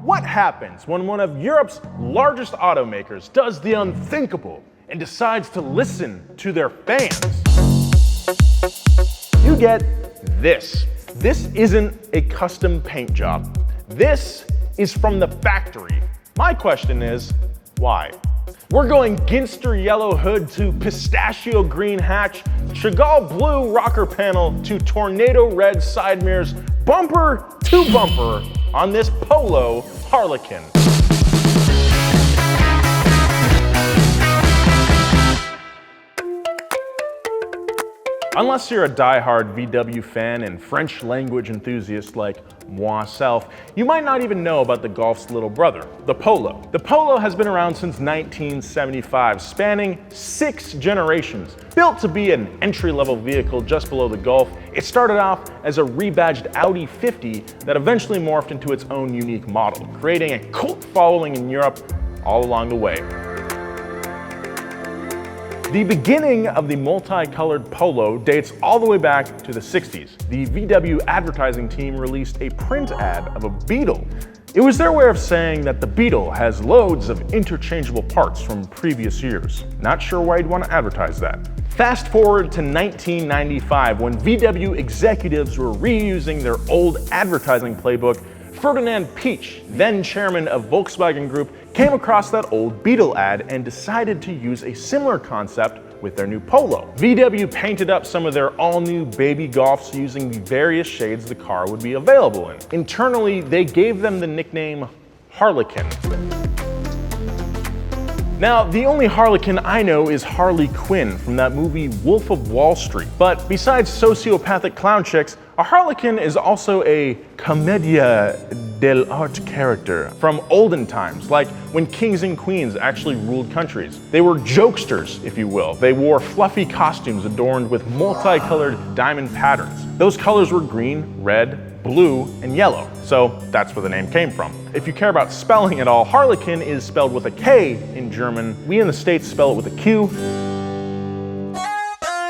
What happens when one of Europe's largest automakers does the unthinkable and decides to listen to their fans? You get this. This isn't a custom paint job. This is from the factory. My question is, why? We're going Ginster yellow hood to pistachio green hatch, Chagall blue rocker panel to tornado red side mirrors, bumper to bumper on this Polo Harlequin. Unless you're a die-hard VW fan and French language enthusiast like myself, you might not even know about the Golf's little brother, the Polo. The Polo has been around since 1975, spanning 6 generations. Built to be an entry-level vehicle just below the Golf, it started off as a rebadged Audi 50 that eventually morphed into its own unique model, creating a cult following in Europe all along the way. The beginning of the multicolored Polo dates all the way back to the 60s. The VW advertising team released a print ad of a Beetle. It was their way of saying that the Beetle has loads of interchangeable parts from previous years. Not sure why you'd want to advertise that. Fast forward to 1995, when VW executives were reusing their old advertising playbook. Ferdinand Piëch, then chairman of Volkswagen Group, came across that old Beetle ad and decided to use a similar concept with their new Polo. VW painted up some of their all-new baby Golfs using the various shades the car would be available in. Internally, they gave them the nickname Harlequin. Now, the only Harlequin I know is Harley Quinn from that movie Wolf of Wall Street. But besides sociopathic clown chicks, a Harlequin is also a commedia dell'arte character from olden times, like when kings and queens actually ruled countries. They were jokesters, if you will. They wore fluffy costumes adorned with multicolored diamond patterns. Those colors were green, red, blue, and yellow, so that's where the name came from. If you care about spelling at all, Harlequin is spelled with a K in German. We in the States spell it with a Q.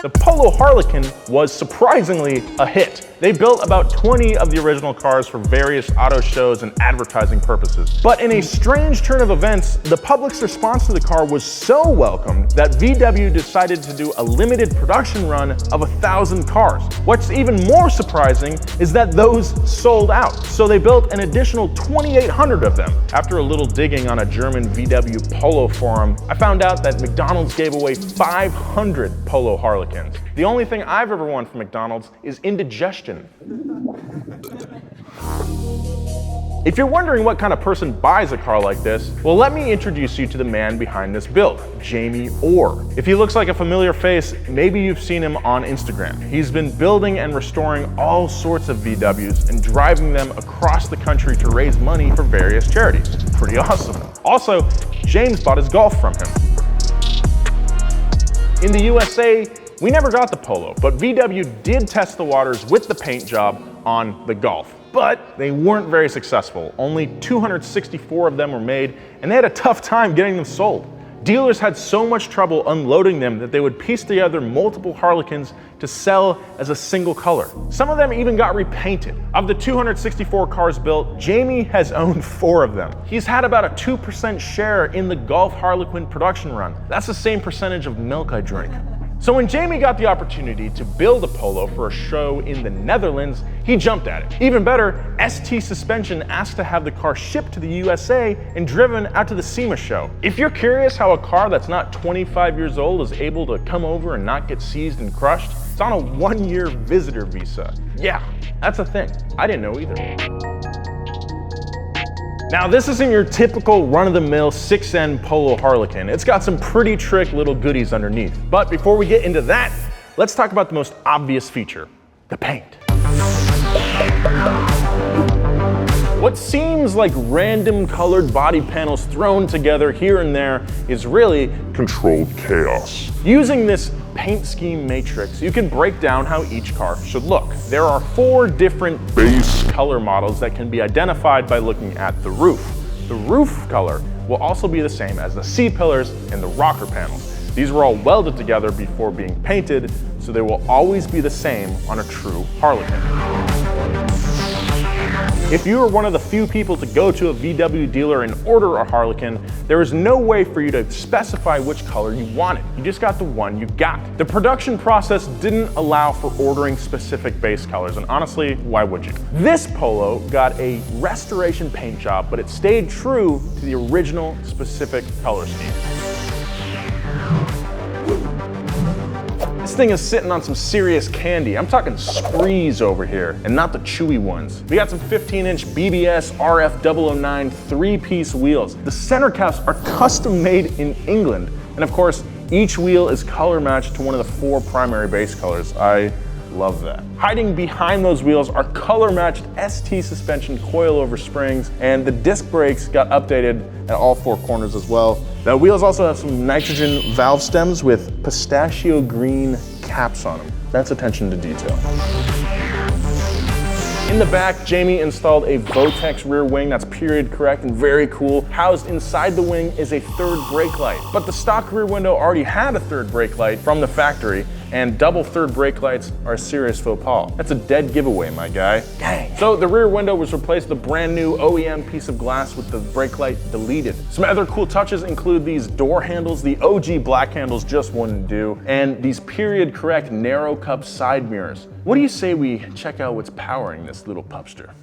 The Polo Harlequin was surprisingly a hit. They built about 20 of the original cars for various auto shows and advertising purposes. But in a strange turn of events, the public's response to the car was so welcomed that VW decided to do a limited production run of 1,000 cars. What's even more surprising is that those sold out. So they built an additional 2,800 of them. After a little digging on a German VW Polo forum, I found out that McDonald's gave away 500 Polo Harlequins. The only thing I've ever won from McDonald's is indigestion. If you're wondering what kind of person buys a car like this, well, let me introduce you to the man behind this build, Jamie Orr. If he looks like a familiar face, maybe you've seen him on Instagram. He's been building and restoring all sorts of VWs and driving them across the country to raise money for various charities. Pretty awesome. Also, James bought his Golf from him. In the USA, we never got the Polo, but VW did test the waters with the paint job on the Golf. But they weren't very successful. Only 264 of them were made, and they had a tough time getting them sold. Dealers had so much trouble unloading them that they would piece together multiple Harlequins to sell as a single color. Some of them even got repainted. Of the 264 cars built, Jamie has owned 4 of them. He's had about a 2% share in the Golf Harlequin production run. That's the same percentage of milk I drink. So when Jamie got the opportunity to build a Polo for a show in the Netherlands, he jumped at it. Even better, ST Suspension asked to have the car shipped to the USA and driven out to the SEMA show. If you're curious how a car that's not 25 years old is able to come over and not get seized and crushed, it's on a 1-year visitor visa. Yeah, that's a thing. I didn't know either. Now, this isn't your typical run-of-the-mill 6N Polo Harlequin. It's got some pretty trick little goodies underneath. But before we get into that, let's talk about the most obvious feature, the paint. What seems like random colored body panels thrown together here and there is really controlled chaos. Using this paint scheme matrix, you can break down how each car should look. There are 4 different base color models that can be identified by looking at the roof. The roof color will also be the same as the C-pillars and the rocker panels. These were all welded together before being painted, so they will always be the same on a true Harlequin. If you are one of the few people to go to a VW dealer and order a Harlequin, there was no way for you to specify which color you wanted. You just got the one you got. The production process didn't allow for ordering specific base colors, and honestly, why would you? This Polo got a restoration paint job, but it stayed true to the original specific color scheme. This thing is sitting on some serious candy. I'm talking sprees over here, and not the chewy ones. We got some 15-inch BBS RF 009 three-piece wheels. The center caps are custom made in England, and of course, each wheel is color matched to one of the 4 primary base colors. I love that. Hiding behind those wheels are color matched ST suspension coilover springs, and the disc brakes got updated at all 4 corners as well. The wheels also have some nitrogen valve stems with pistachio green caps on them. That's attention to detail. In the back, Jamie installed a Vortex rear wing that's period correct and very cool. Housed inside the wing is a 3rd brake light, but the stock rear window already had a 3rd brake light from the factory, and double 3rd brake lights are a serious faux pas. That's a dead giveaway, my guy. Dang. So the rear window was replaced with a brand new OEM piece of glass with the brake light deleted. Some other cool touches include these door handles. The OG black handles just wouldn't do, and these period correct narrow cup side mirrors. What do you say we check out what's powering this little pupster?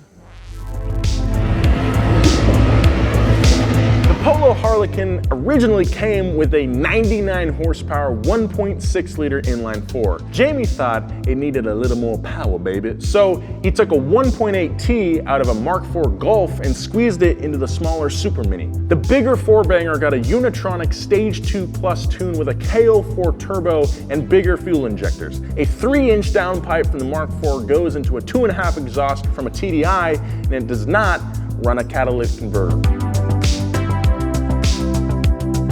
The Polo Harlequin originally came with a 99 horsepower 1.6 liter inline 4. Jamie thought it needed a little more power, baby. So he took a 1.8T out of a Mark IV Golf and squeezed it into the smaller Super Mini. The bigger 4-banger got a Unitronic Stage 2 Plus tune with a KO4 turbo and bigger fuel injectors. A 3-inch downpipe from the Mark IV goes into a 2.5 exhaust from a TDI, and it does not run a catalytic converter.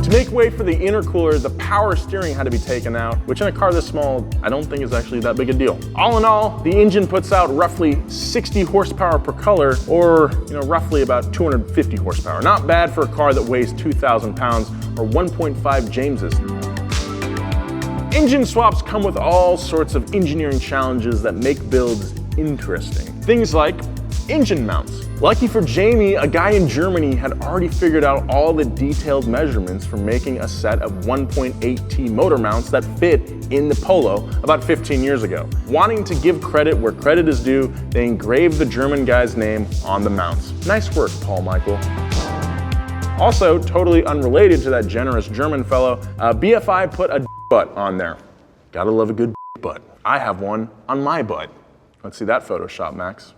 To make way for the intercooler, the power steering had to be taken out, which in a car this small, I don't think is actually that big a deal. All in all, the engine puts out roughly 60 horsepower per color, or roughly about 250 horsepower. Not bad for a car that weighs 2,000 pounds, or 1.5 Jameses. Engine swaps come with all sorts of engineering challenges that make builds interesting. Things like engine mounts. Lucky for Jamie, a guy in Germany had already figured out all the detailed measurements for making a set of 1.8T motor mounts that fit in the Polo about 15 years ago. Wanting to give credit where credit is due, they engraved the German guy's name on the mounts. Nice work, Paul Michael. Also, totally unrelated to that generous German fellow, BFI put a butt on there. Gotta love a good butt. I have one on my butt. Let's see that Photoshop, Max.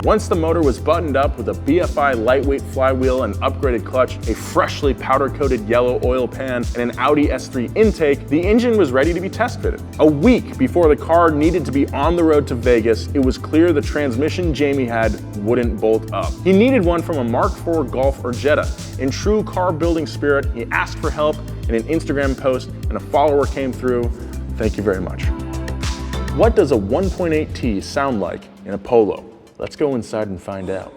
Once the motor was buttoned up with a BFI lightweight flywheel and upgraded clutch, a freshly powder-coated yellow oil pan, and an Audi S3 intake, the engine was ready to be test-fitted. A week before the car needed to be on the road to Vegas, it was clear the transmission Jamie had wouldn't bolt up. He needed one from a Mark IV Golf or Jetta. In true car-building spirit, he asked for help in an Instagram post, and a follower came through. Thank you very much. What does a 1.8T sound like in a Polo? Let's go inside and find out.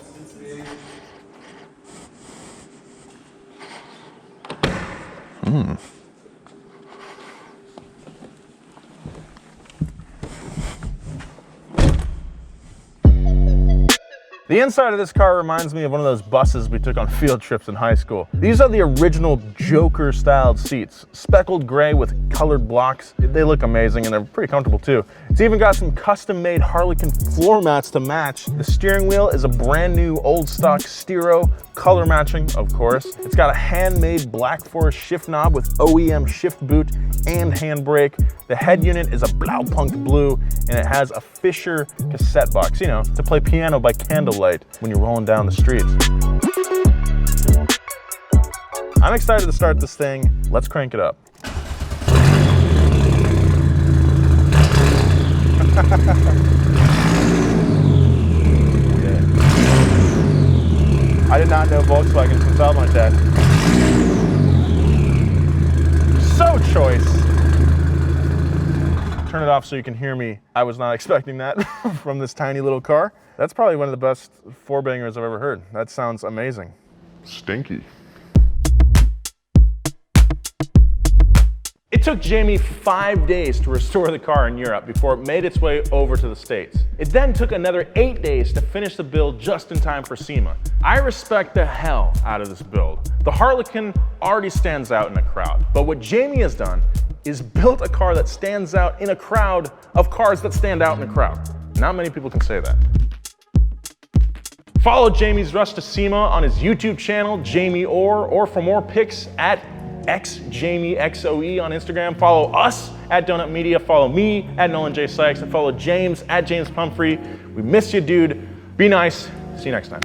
The inside of this car reminds me of one of those buses we took on field trips in high school. These are the original Joker-styled seats, speckled gray with colored blocks. They look amazing and they're pretty comfortable too. It's even got some custom-made Harlequin floor mats to match. The steering wheel is a brand new old stock Scirocco, color matching, of course. It's got a handmade Black Forest shift knob with OEM shift boot and handbrake. The head unit is a Blaupunkt blue, and it has a Fisher cassette box, to play piano by candlelight when you're rolling down the streets. I'm excited to start this thing. Let's crank it up. I did not know Volkswagen can sound like that. So choice. Turn it off so you can hear me. I was not expecting that from this tiny little car. That's probably one of the best 4-bangers I've ever heard. That sounds amazing. Stinky. It took Jamie 5 days to restore the car in Europe before it made its way over to the States. It then took another 8 days to finish the build just in time for SEMA. I respect the hell out of this build. The Harlequin already stands out in a crowd, but what Jamie has done is built a car that stands out in a crowd of cars that stand out in a crowd. Not many people can say that. Follow Jamie's rush to SEMA on his YouTube channel, Jamie Orr, or for more pics at xjamiexoe on Instagram. Follow us at Donut Media. Follow me at Nolan J. Sykes, and follow James at James Pumphrey. We miss you, dude. Be nice. See you next time.